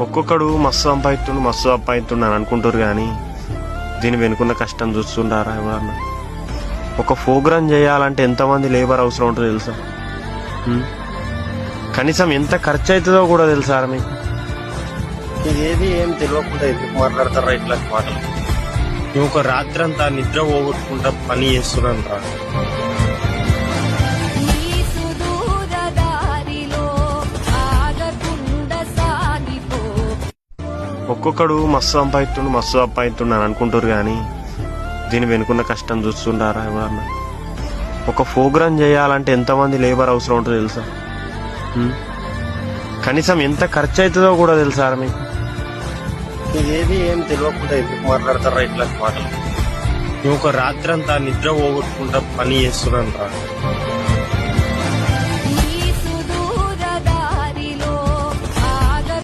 ఒక్కొక్కడు మస్తు సంపాదిస్తుండు అని అనుకుంటారు కానీ దీని వెనుకున్న కష్టం చూస్తుంటారా ఎవరన్నా? ఒక ప్రోగ్రామ్ చేయాలంటే ఎంతమంది లేబర్ అవసరం ఉంటుందో తెలుసా? కనీసం ఎంత ఖర్చు అవుతుందో కూడా తెలుసా మీకు? ఇదేది ఏం తెలియకుండా ఎందుకు మాట్లాడతారా ఇట్లా మాటలు? మేము ఒక రాత్రంతా నిద్ర పోగొట్టుకుంటా పని చేస్తున్నాను రా. ఒక్కొక్కడు మస్తు సంపాదిస్తుండు అని అనుకుంటారు కానీ దీని వెనుకున్న కష్టం చూస్తుంటారా ఎవరన్నా? ఒక ప్రోగ్రామ్ చేయాలంటే ఎంతమంది లేబర్ అవసరం ఉంటుందో తెలుసా? కనీసం ఎంత ఖర్చు అవుతుందో కూడా తెలుసా మీకు? ఇదేది ఏం తెలియకుండా ఎందుకు మాట్లాడతారా ఇట్లా మాటలు? మేము ఒక రాత్రంతా నిద్ర పోగొట్టుకుంటా పని చేస్తున్నాను రా.